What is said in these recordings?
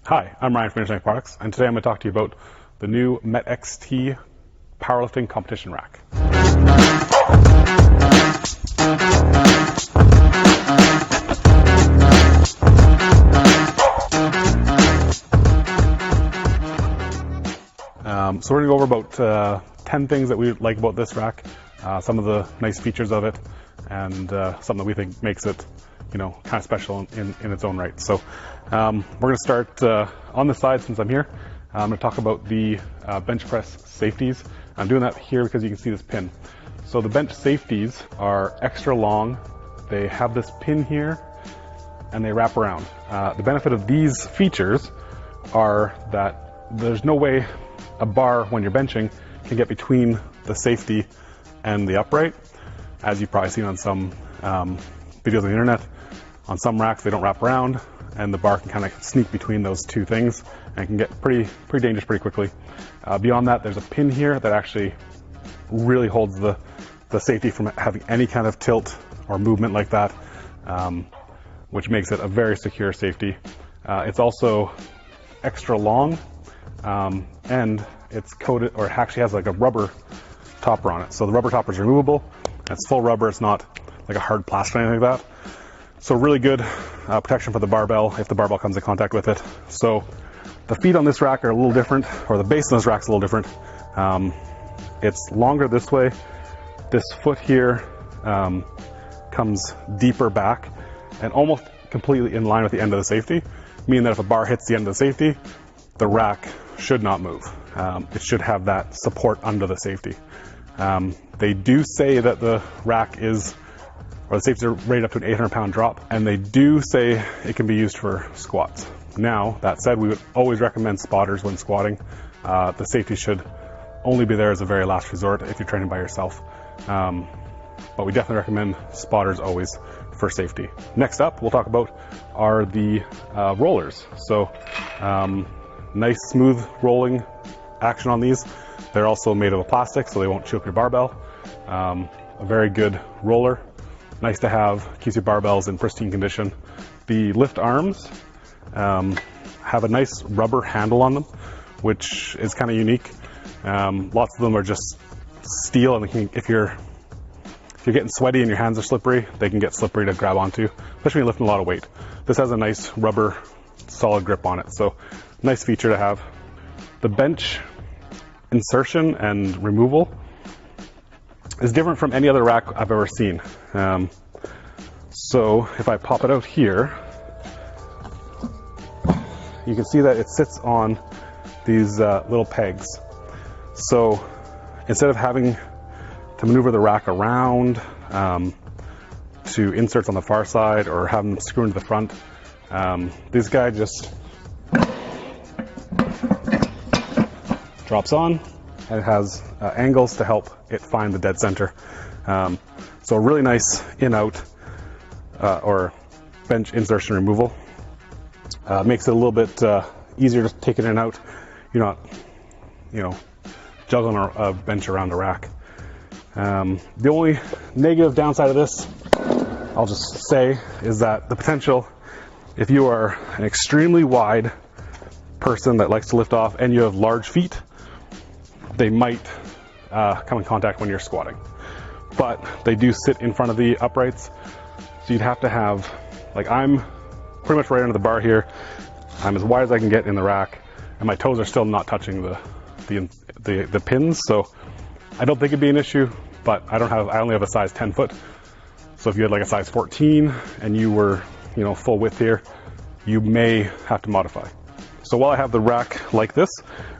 Hi, I'm Ryan from Internet Products, and today I'm going to talk to you about the new MetXT Powerlifting Competition Rack. So we're going to go over about 10 things that we like about this rack, some of the nice features of it, and something that we think makes it, kind of special in its own right. So we're going to start on the side since I'm here. I'm going to talk about the bench press safeties. I'm doing that here because you can see this pin. So the bench safeties are extra long. They have this pin here and they wrap around. The benefit of these features are that there's no way a bar when you're benching can get between the safety and the upright. As you've probably seen on some videos on the internet, on some racks they don't wrap around and the bar can kind of sneak between those two things and can get pretty dangerous pretty quickly. Beyond that, there's a pin here that actually really holds the safety from having any kind of tilt or movement like that, which makes it a very secure safety. It's also extra long, and it's coated, or it actually has like a rubber topper on it. So the rubber topper is removable. It's full rubber. It's not like a hard plastic or anything like that. So really good protection for the barbell if the barbell comes in contact with it. So the feet on this rack are a little different, or the base on this rack is a little different. It's longer this way. This foot here comes deeper back and almost completely in line with the end of the safety, meaning that if a bar hits the end of the safety, the rack should not move. It should have that support under the safety. They do say that the rack is, or the safeties are rated up to an 800-pound drop, and they do say it can be used for squats. Now, that said, we would always recommend spotters when squatting. The safety should only be there as a very last resort if you're training by yourself. But we definitely recommend spotters always for safety. Next up, we'll talk about are the rollers. So, nice smooth rolling action on these. They're also made of a plastic, so they won't choke your barbell. A very good roller. Nice to have, keeps your barbells in pristine condition. The lift arms have a nice rubber handle on them, which is kind of unique. Lots of them are just steel, and if you're getting sweaty and your hands are slippery, they can get slippery to grab onto, especially when you're lifting a lot of weight. This has a nice rubber solid grip on it, so nice feature to have. The bench insertion and removal is different from any other rack I've ever seen. So if I pop it out here, you can see that it sits on these little pegs. So instead of having to maneuver the rack around to inserts on the far side or have them screw into the front, this guy just drops on, and it has angles to help it find the dead center. So a really nice in-out or bench insertion removal. Makes it a little bit easier to take it in and out. You're not, juggling a bench around a rack. The only negative downside of this, I'll just say, is that the potential, if you are an extremely wide person that likes to lift off and you have large feet, they might come in contact when you're squatting. But they do sit in front of the uprights, so you'd have to have, like, I'm pretty much right under the bar here. I'm as wide as I can get in the rack, and my toes are still not touching the pins, so I don't think it'd be an issue. But I only have a size 10 foot, so if you had like a size 14 and you were full width here, you may have to modify. So while I have the rack like this,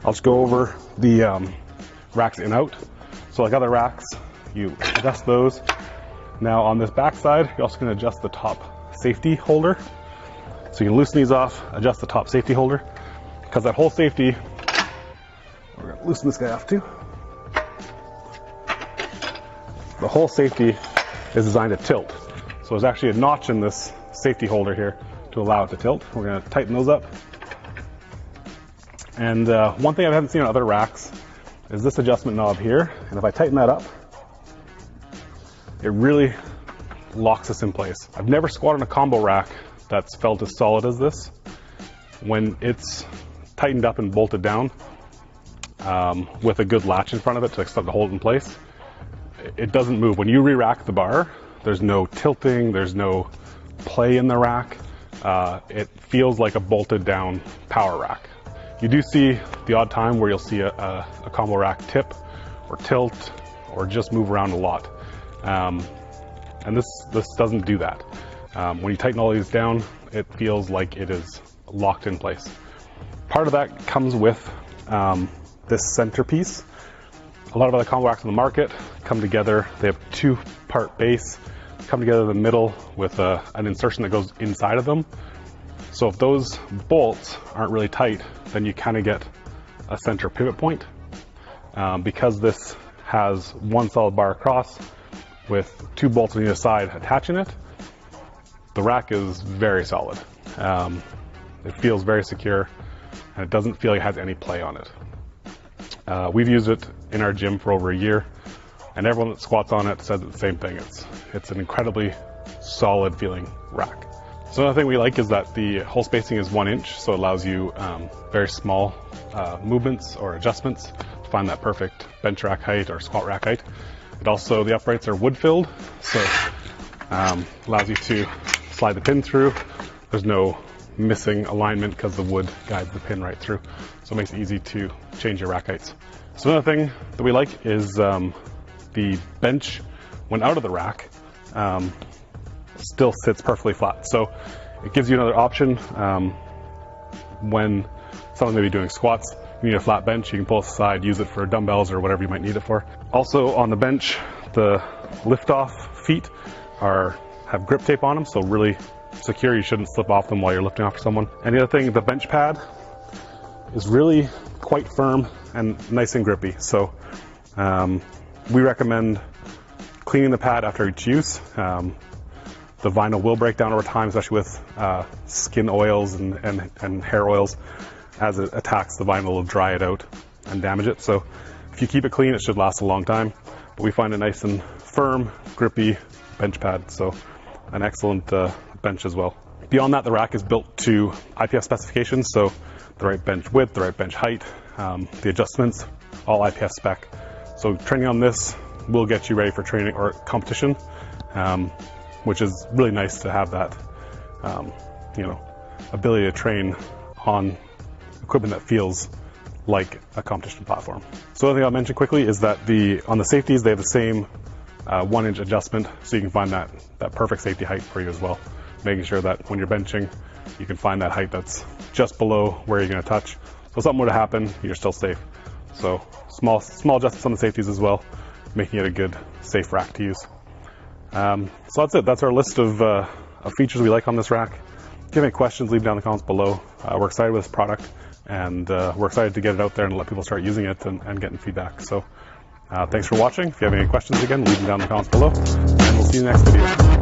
I'll just go over the racks in out. So like other racks, you adjust those. Now on this back side, you're also going to adjust the top safety holder. So you can loosen these off, adjust the top safety holder, because that whole safety, we're going to loosen this guy off too. The whole safety is designed to tilt. So there's actually a notch in this safety holder here to allow it to tilt. We're going to tighten those up. And one thing I haven't seen on other racks is this adjustment knob here. And if I tighten that up, it really locks us in place. I've never squatted on a combo rack that's felt as solid as this. when it's tightened up and bolted down with a good latch in front of it to start to hold it in place, it doesn't move. When you re-rack the bar, there's no tilting, there's no play in the rack. It feels like a bolted down power rack. You do see the odd time where you'll see a combo rack tip or tilt or just move around a lot. And this doesn't do that. When you tighten all these down, it feels like it is locked in place. Part of that comes with this centerpiece. A lot of other combo racks on the market come together. They have 2-part base, come together in the middle with an insertion that goes inside of them. So if those bolts aren't really tight, then you kind of get a center pivot point. Because this has one solid bar across with 2 bolts on either side attaching it, the rack is very solid. It feels very secure, and it doesn't feel like it has any play on it. We've used it in our gym for over a year, and everyone that squats on it says the same thing. It's an incredibly solid feeling rack. So another thing we like is that the hole spacing is 1 inch, so it allows you very small movements or adjustments to find that perfect bench rack height or squat rack height. It also, the uprights are wood filled, so allows you to slide the pin through. There's no missing alignment because the wood guides the pin right through, so it makes it easy to change your rack heights. So another thing that we like is the bench, when out of the rack, still sits perfectly flat. So it gives you another option when someone may be doing squats. You need a flat bench, you can pull it aside, use it for dumbbells or whatever you might need it for. Also on the bench, the lift-off feet have grip tape on them, so really secure. You shouldn't slip off them while you're lifting off for someone. And the other thing, the bench pad is really quite firm and nice and grippy. So we recommend cleaning the pad after each use. The vinyl will break down over time, especially with skin oils and hair oils. As it attacks the vinyl, it'll dry it out and damage it. So if you keep it clean, it should last a long time. But we find it nice and firm, grippy bench pad, so an excellent bench as well. Beyond that, the rack is built to IPF specifications, so the right bench width, the right bench height, the adjustments, all IPF spec. So training on this will get you ready for training or competition, which is really nice to have that, ability to train on equipment that feels like a competition platform. So the other thing I'll mention quickly is that on the safeties, they have the same 1 inch adjustment, so you can find that perfect safety height for you as well. Making sure that when you're benching, you can find that height that's just below where you're gonna touch. So if something were to happen, you're still safe. So small adjustments on the safeties as well, making it a good, safe rack to use. So that's it. That's our list of features we like on this rack. If you have any questions, leave them down in the comments below. We're excited with this product, and we're excited to get it out there and let people start using it and getting feedback. So thanks for watching. If you have any questions, again, leave them down in the comments below, and we'll see you in the next video.